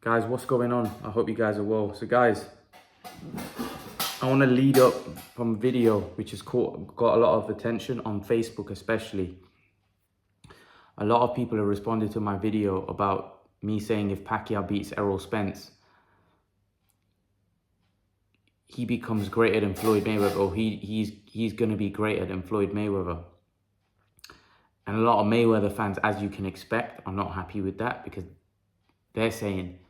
Guys, what's going on? I hope you guys are well. So guys, I want to lead up from a video which has got a lot of attention on Facebook especially. A lot of people have responded to my video about me saying if Pacquiao beats Errol Spence, he becomes greater than Floyd Mayweather, or he's going to be greater than Floyd Mayweather. And a lot of Mayweather fans, as you can expect, are not happy with that because they're saying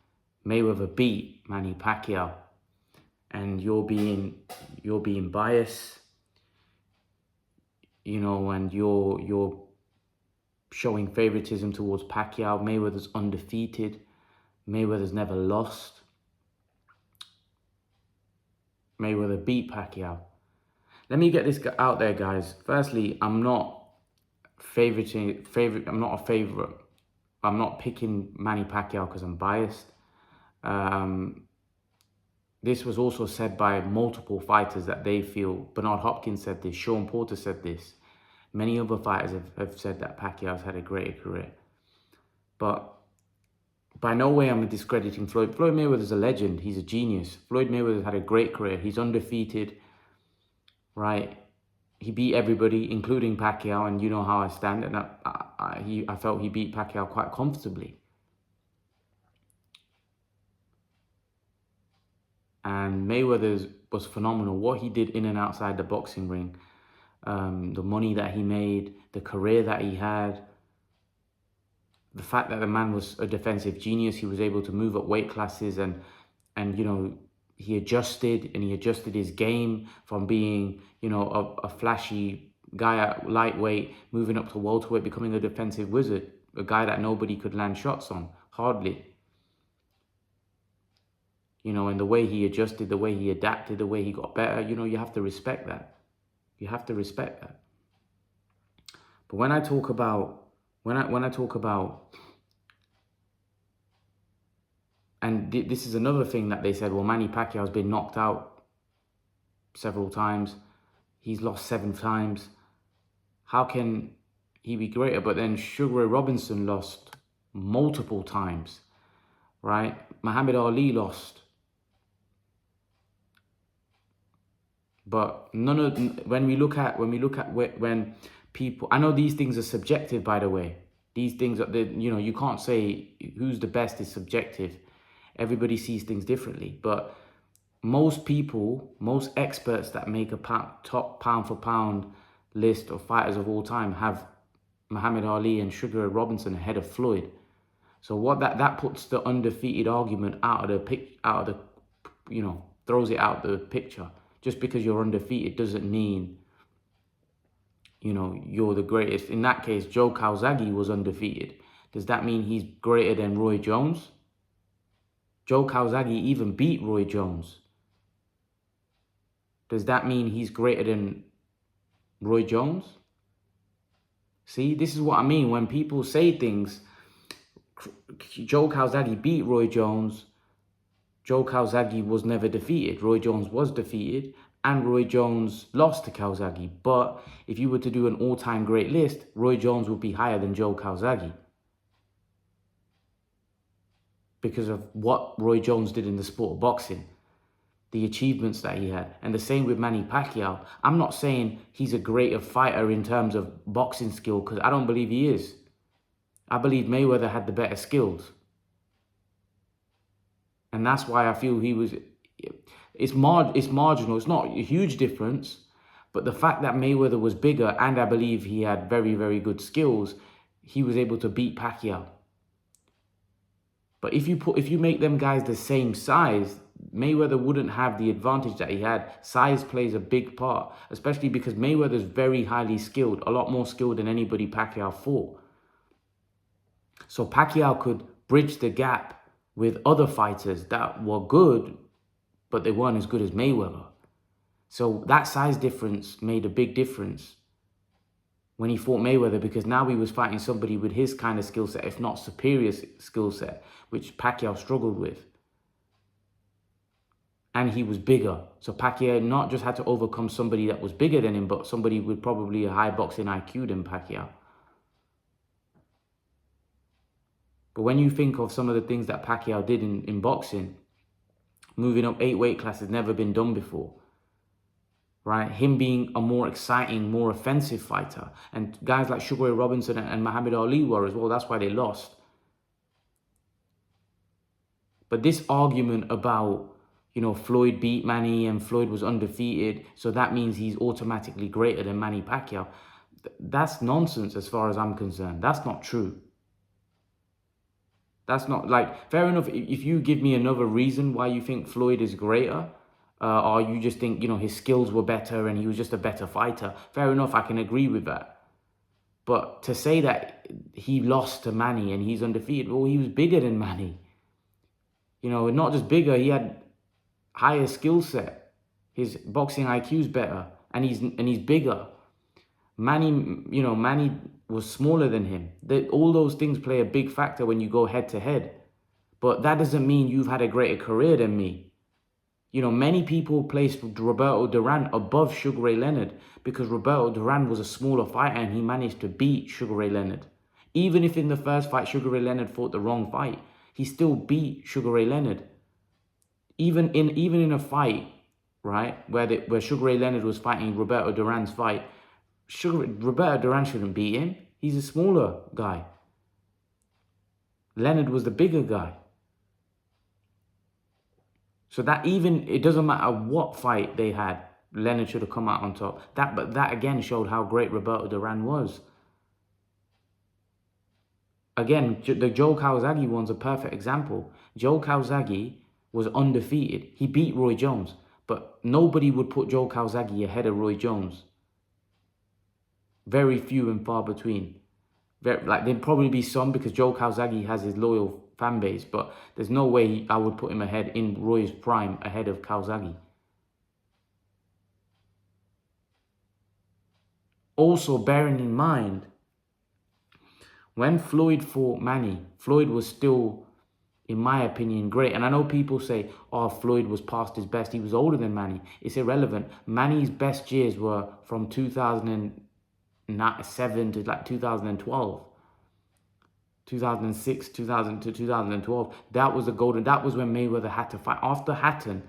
Mayweather beat Manny Pacquiao, and you're being biased, you know, and you're showing favoritism towards Pacquiao. Mayweather's undefeated. Mayweather's never lost. Mayweather beat Pacquiao. Let me get this out there, guys. Firstly, I'm not I'm not a favorite. I'm not picking Manny Pacquiao because I'm biased. This was also said by multiple fighters that they feel. Bernard Hopkins said this. Sean Porter said this. Many other fighters have said that Pacquiao's had a greater career. But by no way am I discrediting Floyd. Floyd Mayweather's a legend. He's a genius. Floyd Mayweather's had a great career. He's undefeated, right? He beat everybody, including Pacquiao, and you know how I stand. And I felt he beat Pacquiao quite comfortably. And Mayweather was phenomenal. What he did in and outside the boxing ring, the money that he made, the career that he had, the fact that the man was a defensive genius. He was able to move up weight classes and you know, he adjusted his game from being, you know, a flashy guy at lightweight, moving up to welterweight, becoming a defensive wizard, a guy that nobody could land shots on, hardly. You know, and the way he adjusted, the way he adapted, the way he got better, you know, you have to respect that. You have to respect that. But when I talk about, and this is another thing that they said, well, Manny Pacquiao's been knocked out several times. He's lost 7 times. How can he be greater? But then Sugar Ray Robinson lost multiple times, right? Muhammad Ali lost. But when people, I know these things are subjective, by the way. These things are, you know, you can't say who's the best is subjective. Everybody sees things differently. But most people, most experts that make a top pound for pound list of fighters of all time have Muhammad Ali and Sugar Ray Robinson ahead of Floyd. So what that puts the undefeated argument out of the you know, throws it out the picture. Just because you're undefeated doesn't mean, you know, you're the greatest. In that case, Joe Calzaghe was undefeated. Does that mean he's greater than Roy Jones? Joe Calzaghe even beat Roy Jones. Does that mean he's greater than Roy Jones? See, this is what I mean when people say things. Joe Calzaghe beat Roy Jones. Joe Calzaghe was never defeated. Roy Jones was defeated, and Roy Jones lost to Calzaghe. But if you were to do an all-time great list, Roy Jones would be higher than Joe Calzaghe because of what Roy Jones did in the sport of boxing, the achievements that he had. And the same with Manny Pacquiao. I'm not saying he's a greater fighter in terms of boxing skill, because I don't believe he is. I believe Mayweather had the better skills. And that's why I feel he was, it's marginal. It's not a huge difference. But the fact that Mayweather was bigger, and I believe he had very, very good skills, he was able to beat Pacquiao. But if you make them guys the same size, Mayweather wouldn't have the advantage that he had. Size plays a big part, especially because Mayweather's very highly skilled, a lot more skilled than anybody Pacquiao fought. So Pacquiao could bridge the gap with other fighters that were good, but they weren't as good as Mayweather. So that size difference made a big difference when he fought Mayweather, because now he was fighting somebody with his kind of skill set, if not superior skill set, which Pacquiao struggled with. And he was bigger. So Pacquiao not just had to overcome somebody that was bigger than him, but somebody with probably a high boxing IQ than Pacquiao. But when you think of some of the things that Pacquiao did in boxing, moving up 8 weight classes, never been done before, right? Him being a more exciting, more offensive fighter. And guys like Sugar Ray Robinson and Muhammad Ali were as well. That's why they lost. But this argument about, you know, Floyd beat Manny and Floyd was undefeated, so that means he's automatically greater than Manny Pacquiao, that's nonsense as far as I'm concerned. That's not true. That's not, like, fair enough, if you give me another reason why you think Floyd is greater, or you just think, you know, his skills were better and he was just a better fighter, fair enough, I can agree with that. But to say that he lost to Manny and he's undefeated, well, he was bigger than Manny. You know, not just bigger, he had higher skill set. His boxing IQ's better, and he's bigger. Manny, you know, Manny was smaller than him. All those things play a big factor when you go head to head. But that doesn't mean you've had a greater career than me. You know, many people placed Roberto Duran above Sugar Ray Leonard because Roberto Duran was a smaller fighter and he managed to beat Sugar Ray Leonard. Even if in the first fight Sugar Ray Leonard fought the wrong fight, he still beat Sugar Ray Leonard. Even in a fight, right, where Sugar Ray Leonard was fighting Roberto Duran's fight, Roberto Duran shouldn't beat him. He's a smaller guy. Leonard was the bigger guy. So that even, it doesn't matter what fight they had, Leonard should have come out on top. But that again showed how great Roberto Duran was. Again, the Joe Calzaghe one's a perfect example. Joe Calzaghe was undefeated. He beat Roy Jones, but nobody would put Joe Calzaghe ahead of Roy Jones. Very few and far between. There'd probably be some because Joe Calzaghe has his loyal fan base, but there's no way I would put him ahead in Roy's prime ahead of Calzaghe. Also, bearing in mind, when Floyd fought Manny, Floyd was still, in my opinion, great. And I know people say, oh, Floyd was past his best. He was older than Manny. It's irrelevant. Manny's best years were from 2007 to like 2012. 2006, 2000 to 2012. That was the golden. That was when Mayweather had to fight. After Hatton,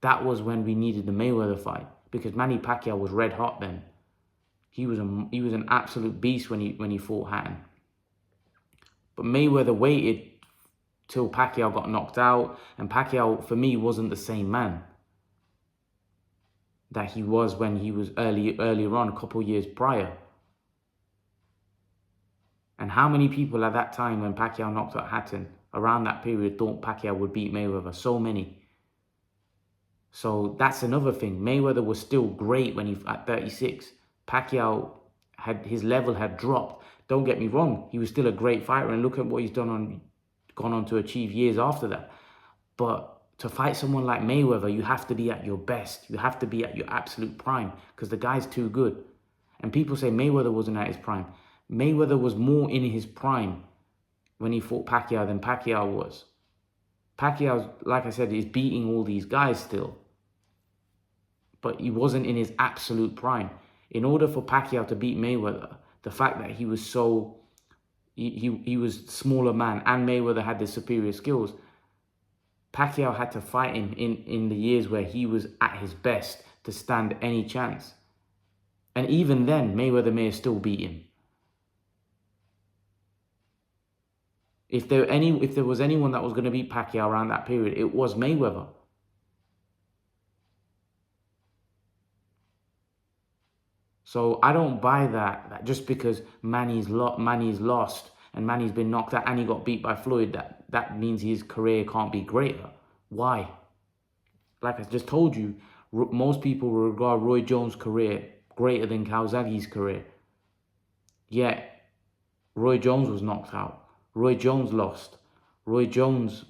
that was when we needed the Mayweather fight because Manny Pacquiao was red hot then. He was an absolute beast when he fought Hatton. But Mayweather waited till Pacquiao got knocked out, and Pacquiao, for me, wasn't the same man that he was when he was earlier on, a couple of years prior. And how many people at that time when Pacquiao knocked out Hatton, around that period, thought Pacquiao would beat Mayweather? So many. So that's another thing. Mayweather was still great when at 36. Pacquiao his level had dropped. Don't get me wrong, he was still a great fighter, and look at what he's gone on to achieve years after that. But to fight someone like Mayweather, you have to be at your best. You have to be at your absolute prime because the guy's too good. And people say Mayweather wasn't at his prime. Mayweather was more in his prime when he fought Pacquiao than Pacquiao was. Pacquiao, like I said, is beating all these guys still. But he wasn't in his absolute prime. In order for Pacquiao to beat Mayweather, the fact that he was so... He was a smaller man and Mayweather had the superior skills, Pacquiao had to fight him in the years where he was at his best to stand any chance. And even then, Mayweather may have still beat him. If there was anyone that was going to beat Pacquiao around that period, it was Mayweather. So I don't buy that just because Manny's lost and Manny's been knocked out and he got beat by Floyd, that means his career can't be greater. Why? Like I just told you, most people regard Roy Jones' career greater than Calzaghe's career. Yet, Roy Jones was knocked out. Roy Jones lost. Roy Jones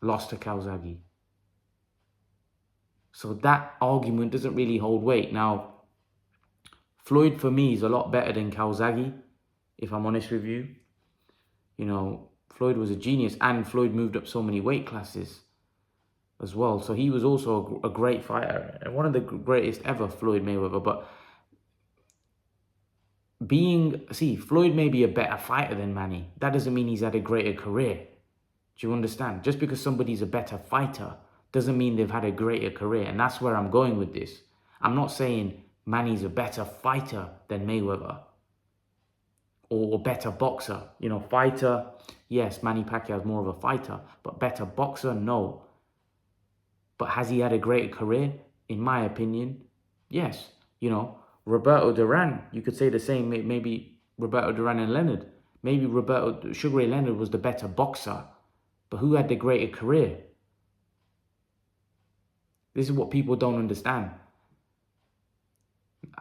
lost to Calzaghe. So that argument doesn't really hold weight. Now, Floyd for me is a lot better than Calzaghe, if I'm honest with you. You know, Floyd was a genius and Floyd moved up so many weight classes as well. So he was also a great fighter and one of the greatest ever, Floyd Mayweather. But Floyd may be a better fighter than Manny. That doesn't mean he's had a greater career. Do you understand? Just because somebody's a better fighter doesn't mean they've had a greater career. And that's where I'm going with this. I'm not saying Manny's a better fighter than Mayweather or a better boxer. You know, fighter, yes, Manny Pacquiao is more of a fighter, but better boxer, no. But has he had a greater career? In my opinion, yes. You know, Roberto Duran, you could say the same, maybe Roberto Duran and Leonard. Maybe Sugar Ray Leonard was the better boxer, but who had the greater career? This is what people don't understand.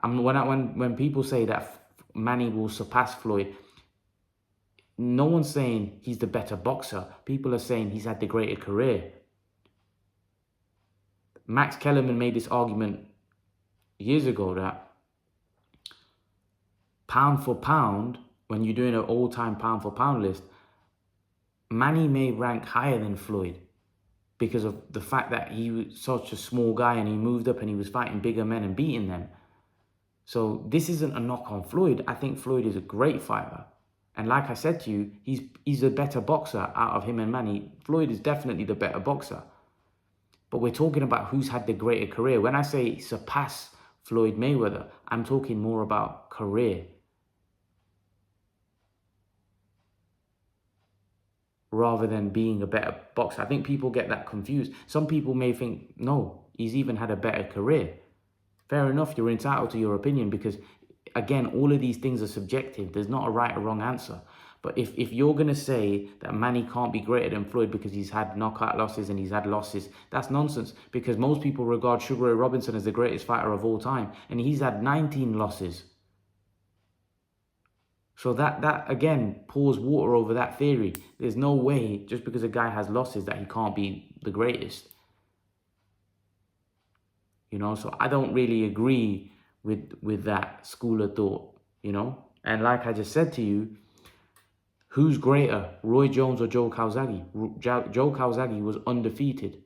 When people say that Manny will surpass Floyd, no one's saying he's the better boxer. People are saying he's had the greater career. Max Kellerman made this argument years ago that pound for pound, when you're doing an all-time pound for pound list, Manny may rank higher than Floyd because of the fact that he was such a small guy and he moved up and he was fighting bigger men and beating them. So this isn't a knock on Floyd. I think Floyd is a great fighter. And like I said to you, he's a better boxer out of him and Manny. Floyd is definitely the better boxer. But we're talking about who's had the greater career. When I say surpass Floyd Mayweather, I'm talking more about career rather than being a better boxer. I think people get that confused. Some people may think, no, he's even had a better career. Fair enough, you're entitled to your opinion because, again, all of these things are subjective. There's not a right or wrong answer. But if you're going to say that Manny can't be greater than Floyd because he's had knockout losses and he's had losses, that's nonsense because most people regard Sugar Ray Robinson as the greatest fighter of all time and he's had 19 losses. So that again, pours water over that theory. There's no way, just because a guy has losses, that he can't be the greatest. You know, so I don't really agree with that school of thought, you know. And like I just said to you, who's greater, Roy Jones or Joe Calzaghe? Joe Calzaghe was undefeated,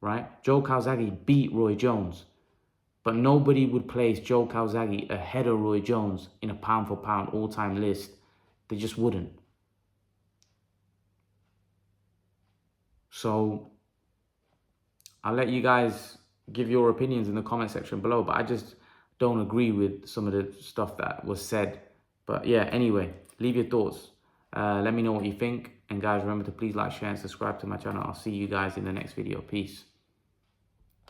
right? Joe Calzaghe beat Roy Jones. But nobody would place Joe Calzaghe ahead of Roy Jones in a pound-for-pound all-time list. They just wouldn't. So I'll let you guys give your opinions in the comment section below. But I just don't agree with some of the stuff that was said. But yeah, anyway, leave your thoughts. Let me know what you think. And guys, remember to please like, share, and subscribe to my channel. I'll see you guys in the next video. Peace.